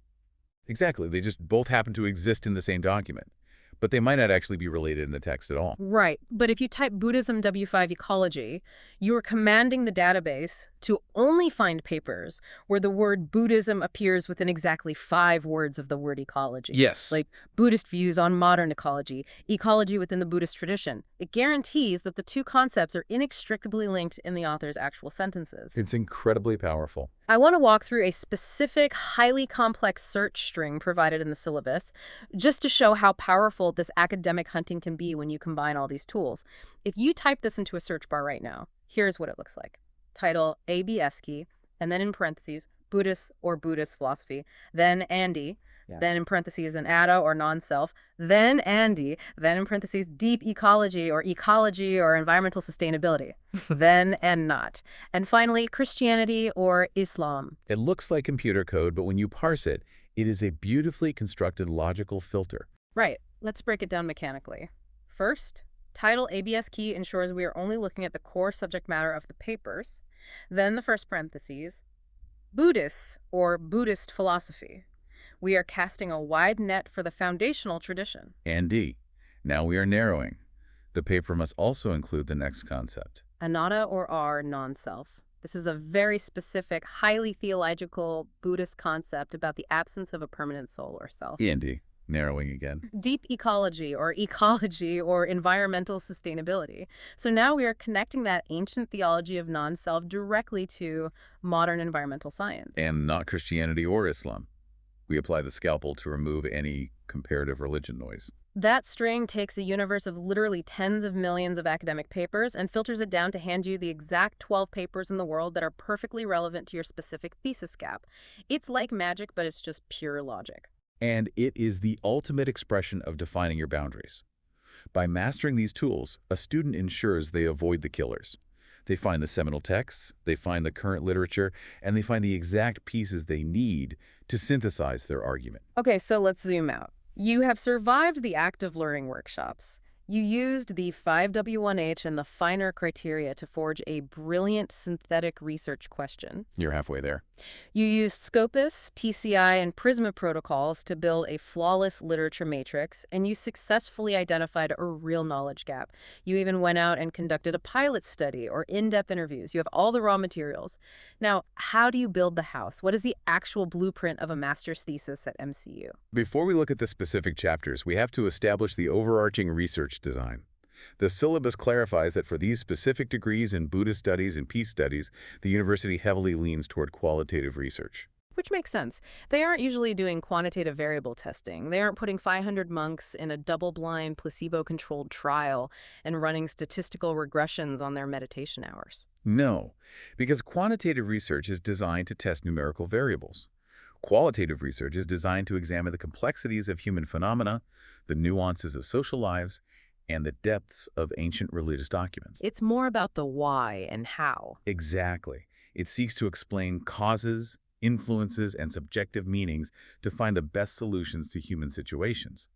Exactly. They just both happen to exist in the same document, but they might not actually be related in the text at all. Right. But if you type Buddhism W5 ecology, you are commanding the database to only find papers where the word Buddhism appears within exactly 5 words of the word ecology. Yes. Like Buddhist views on modern ecology, ecology within the Buddhist tradition. It guarantees that the two concepts are inextricably linked in the author's actual sentences. It's incredibly powerful. I want to walk through a specific, highly complex search string provided in the syllabus, just to show how powerful this academic hunting can be when you combine all these tools. If you type this into a search bar right now, here's what it looks like. Title, ABS key, and then in parentheses, Buddhist or Buddhist philosophy, then Andy, then in parentheses, an Ada or non-self, then Andy, then in parentheses, deep ecology or environmental sustainability, then and not. And finally, Christianity or Islam. It looks like computer code, but when you parse it, it is a beautifully constructed logical filter. Right. Let's break it down mechanically. First, title ABS key ensures we are only looking at the core subject matter of the papers. Then the first parentheses, Buddhists or Buddhist philosophy. We are casting a wide net for the foundational tradition. And D. Now we are narrowing. The paper must also include the next concept. Anatta or R, non-self. This is a very specific, highly theological Buddhist concept about the absence of a permanent soul or self. And D. Narrowing again. Deep ecology or environmental sustainability. So now we are connecting that ancient theology of non-self directly to modern environmental science. And not Christianity or Islam. We apply the scalpel to remove any comparative religion noise. That string takes a universe of literally tens of millions of academic papers and filters it down to hand you the exact 12 papers in the world that are perfectly relevant to your specific thesis gap. It's like magic, but it's just pure logic. And it is the ultimate expression of defining your boundaries. By mastering these tools, a student ensures they avoid the killers. They find the seminal texts, they find the current literature, and they find the exact pieces they need to synthesize their argument. Okay, so let's zoom out. You have survived the active learning workshops. You used the 5W1H and the finer criteria to forge a brilliant synthetic research question. You're halfway there. You used Scopus, TCI, and Prisma protocols to build a flawless literature matrix, and you successfully identified a real knowledge gap. You even went out and conducted a pilot study or in-depth interviews. You have all the raw materials. Now, how do you build the house? What is the actual blueprint of a master's thesis at MCU? Before we look at the specific chapters, we have to establish the overarching research design. The syllabus clarifies that for these specific degrees in Buddhist studies and peace studies, the university heavily leans toward qualitative research. Which makes sense. They aren't usually doing quantitative variable testing. They aren't putting 500 monks in a double-blind, placebo-controlled trial and running statistical regressions on their meditation hours. No, because quantitative research is designed to test numerical variables. Qualitative research is designed to examine the complexities of human phenomena, the nuances of social lives, and the depths of ancient religious documents. It's more about the why and how. Exactly. It seeks to explain causes, influences, and subjective meanings to find the best solutions to human situations.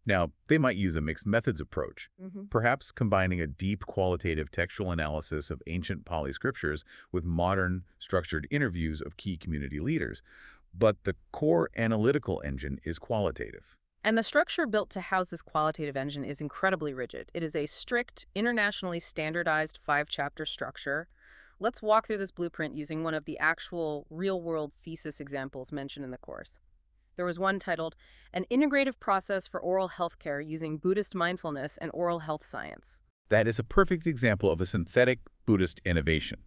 Now, they might use a mixed methods approach, perhaps combining a deep qualitative textual analysis of ancient Pali scriptures with modern, structured interviews of key community leaders. But the core analytical engine is qualitative. And the structure built to house this qualitative engine is incredibly rigid. It is a strict, internationally standardized 5-chapter structure. Let's walk through this blueprint using one of the actual real-world thesis examples mentioned in the course. There was one titled, An Integrative Process for Oral Healthcare Using Buddhist Mindfulness and Oral Health Science. That is a perfect example of a synthetic Buddhist innovation,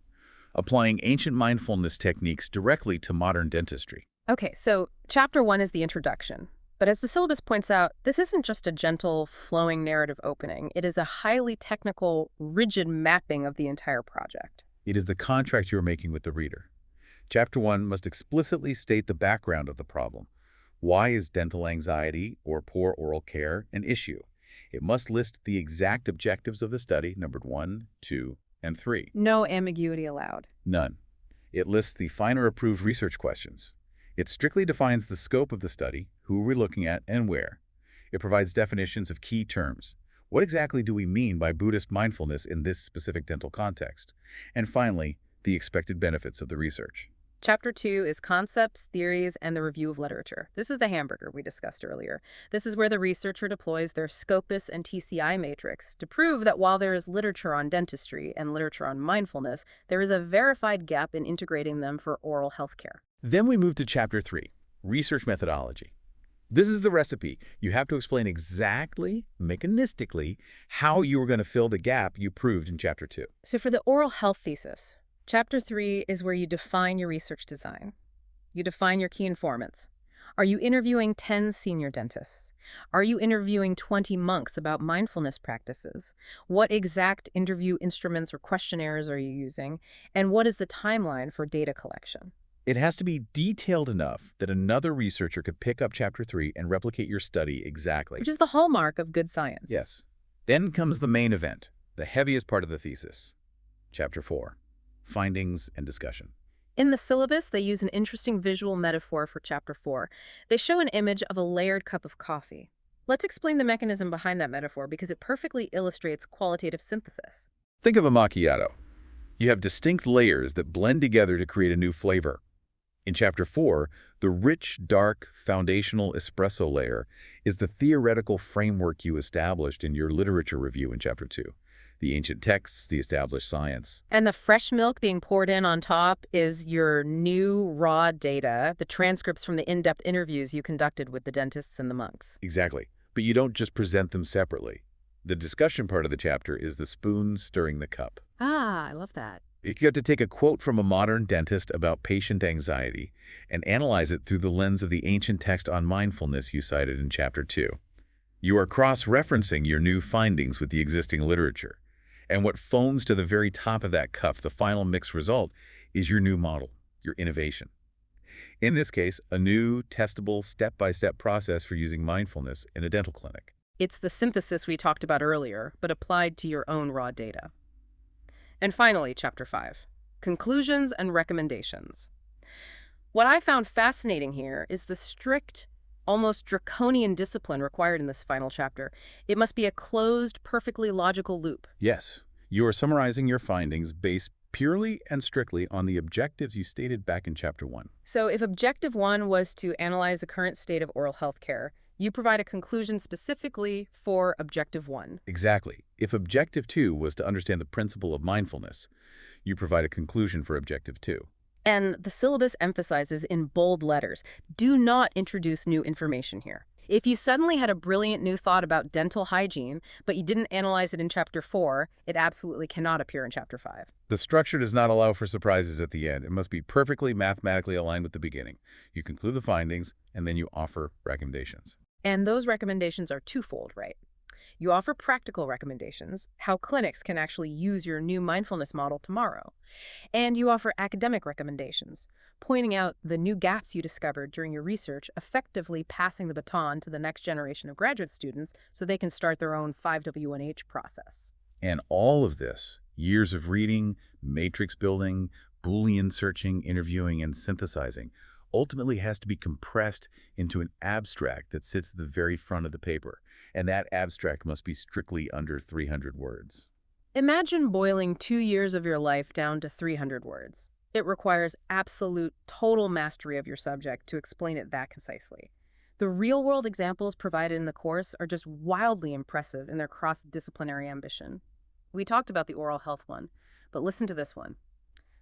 applying ancient mindfulness techniques directly to modern dentistry. Okay, so chapter 1 is the introduction. But as the syllabus points out, this isn't just a gentle, flowing narrative opening. It is a highly technical, rigid mapping of the entire project. It is the contract you are making with the reader. Chapter 1 must explicitly state the background of the problem. Why is dental anxiety or poor oral care an issue? It must list the exact objectives of the study, numbered 1, 2, and 3. No ambiguity allowed. None. It lists the finer approved research questions. It strictly defines the scope of the study, who we're looking at, and where. It provides definitions of key terms. What exactly do we mean by Buddhist mindfulness in this specific dental context? And finally, the expected benefits of the research. Chapter 2 is Concepts, Theories, and the Review of Literature. This is the hamburger we discussed earlier. This is where the researcher deploys their Scopus and TCI matrix to prove that while there is literature on dentistry and literature on mindfulness, there is a verified gap in integrating them for oral health care. Then we move to Chapter 3, Research Methodology. This is the recipe. You have to explain exactly, mechanistically, how you were going to fill the gap you proved in Chapter 2. So for the oral health thesis, Chapter 3 is where you define your research design. You define your key informants. Are you interviewing 10 senior dentists? Are you interviewing 20 monks about mindfulness practices? What exact interview instruments or questionnaires are you using? And what is the timeline for data collection? It has to be detailed enough that another researcher could pick up Chapter 3 and replicate your study exactly. Which is the hallmark of good science. Yes. Then comes the main event, the heaviest part of the thesis. Chapter 4, Findings and Discussion. In the syllabus, they use an interesting visual metaphor for Chapter 4. They show an image of a layered cup of coffee. Let's explain the mechanism behind that metaphor because it perfectly illustrates qualitative synthesis. Think of a macchiato. You have distinct layers that blend together to create a new flavor. In Chapter 4, the rich, dark, foundational espresso layer is the theoretical framework you established in your literature review in Chapter 2. The ancient texts, the established science. And the fresh milk being poured in on top is your new raw data, the transcripts from the in-depth interviews you conducted with the dentists and the monks. Exactly. But you don't just present them separately. The discussion part of the chapter is the spoon stirring the cup. Ah, I love that. You have to take a quote from a modern dentist about patient anxiety and analyze it through the lens of the ancient text on mindfulness you cited in Chapter 2. You are cross-referencing your new findings with the existing literature. And what foams to the very top of that cup, the final mixed result, is your new model, your innovation. In this case, a new, testable, step-by-step process for using mindfulness in a dental clinic. It's the synthesis we talked about earlier, but applied to your own raw data. And finally, Chapter 5, Conclusions and Recommendations. What I found fascinating here is the strict, almost draconian discipline required in this final chapter. It must be a closed, perfectly logical loop. Yes, you are summarizing your findings based purely and strictly on the objectives you stated back in Chapter 1. So if Objective 1 was to analyze the current state of oral health care, you provide a conclusion specifically for Objective 1. Exactly. If Objective 2 was to understand the principle of mindfulness, you provide a conclusion for Objective 2. And the syllabus emphasizes in bold letters, do not introduce new information here. If you suddenly had a brilliant new thought about dental hygiene, but you didn't analyze it in Chapter 4, it absolutely cannot appear in Chapter 5. The structure does not allow for surprises at the end. It must be perfectly mathematically aligned with the beginning. You conclude the findings, and then you offer recommendations. And those recommendations are twofold, right? You offer practical recommendations, how clinics can actually use your new mindfulness model tomorrow. And you offer academic recommendations, pointing out the new gaps you discovered during your research, effectively passing the baton to the next generation of graduate students so they can start their own 5W1H process. And all of this, years of reading, matrix building, Boolean searching, interviewing, and synthesizing, ultimately has to be compressed into an abstract that sits at the very front of the paper. And that abstract must be strictly under 300 words. Imagine boiling 2 years of your life down to 300 words. It requires absolute, total mastery of your subject to explain it that concisely. The real-world examples provided in the course are just wildly impressive in their cross-disciplinary ambition. We talked about the oral health one, but listen to this one.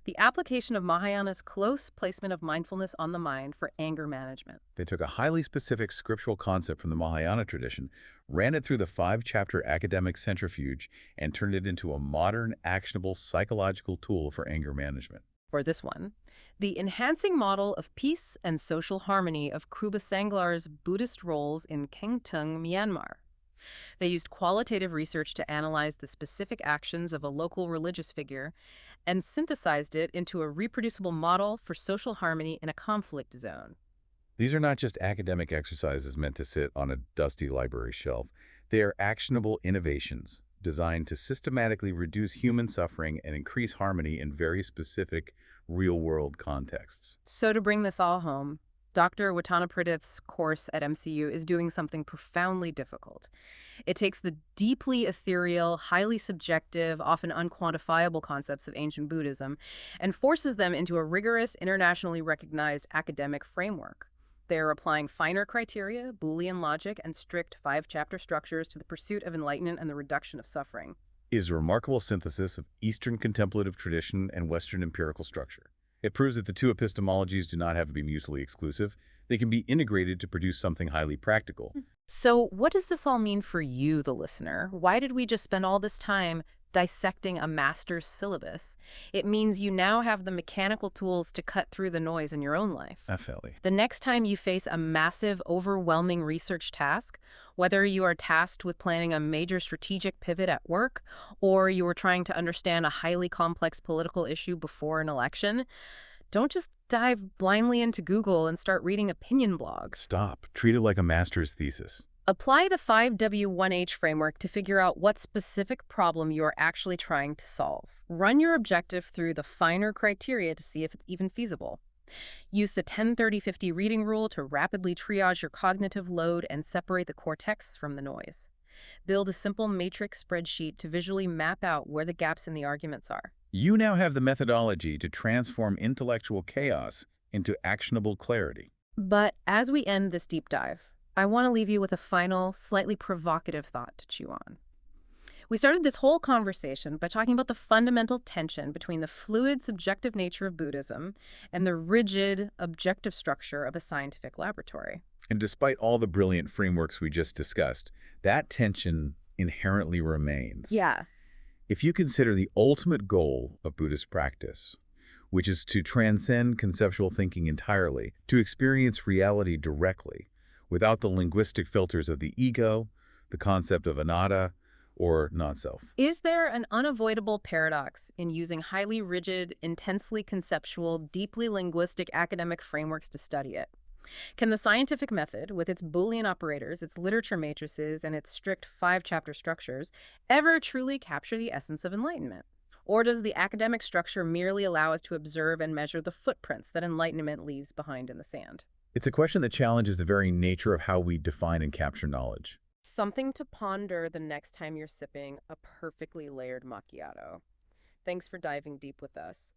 The application of Mahayana's close placement of mindfulness on the mind for anger management. They took a highly specific scriptural concept from the Mahayana tradition, ran it through the 5-chapter academic centrifuge, and turned it into a modern, actionable psychological tool for anger management. Or this one, the enhancing model of peace and social harmony of Kruba Sanglar's Buddhist roles in Khantong, Myanmar. They used qualitative research to analyze the specific actions of a local religious figure and synthesized it into a reproducible model for social harmony in a conflict zone. These are not just academic exercises meant to sit on a dusty library shelf. They are actionable innovations designed to systematically reduce human suffering and increase harmony in very specific real-world contexts. So to bring this all home, Dr. Wattanapradith's course at MCU is doing something profoundly difficult. It takes the deeply ethereal, highly subjective, often unquantifiable concepts of ancient Buddhism and forces them into a rigorous, internationally recognized academic framework. They're applying finer criteria, Boolean logic, and strict five-chapter structures to the pursuit of enlightenment and the reduction of suffering. Is a remarkable synthesis of Eastern contemplative tradition and Western empirical structure. It proves that the two epistemologies do not have to be mutually exclusive. They can be integrated to produce something highly practical. So, what does this all mean for you, the listener? Why did we just spend all this time dissecting a master's syllabus? It means you now have the mechanical tools to cut through the noise in your own life. Definitely. The next time you face a massive, overwhelming research task, whether you are tasked with planning a major strategic pivot at work or you are trying to understand a highly complex political issue before an election, don't just dive blindly into Google and start reading opinion blogs. Stop. Treat it like a master's thesis. Apply the 5W1H framework to figure out what specific problem you are actually trying to solve. Run your objective through the finer criteria to see if it's even feasible. Use the 10-30-50 reading rule to rapidly triage your cognitive load and separate the core texts from the noise. Build a simple matrix spreadsheet to visually map out where the gaps in the arguments are. You now have the methodology to transform intellectual chaos into actionable clarity. But as we end this deep dive, I want to leave you with a final, slightly provocative thought to chew on. We started this whole conversation by talking about the fundamental tension between the fluid, subjective nature of Buddhism and the rigid, objective structure of a scientific laboratory. And despite all the brilliant frameworks we just discussed, that tension inherently remains. Yeah. If you consider the ultimate goal of Buddhist practice, which is to transcend conceptual thinking entirely, to experience reality directly, without the linguistic filters of the ego, the concept of anatta, or not-self. Is there an unavoidable paradox in using highly rigid, intensely conceptual, deeply linguistic academic frameworks to study it? Can the scientific method, with its Boolean operators, its literature matrices, and its strict five-chapter structures, ever truly capture the essence of enlightenment? Or does the academic structure merely allow us to observe and measure the footprints that enlightenment leaves behind in the sand? It's a question that challenges the very nature of how we define and capture knowledge. Something to ponder the next time you're sipping a perfectly layered macchiato. Thanks for diving deep with us.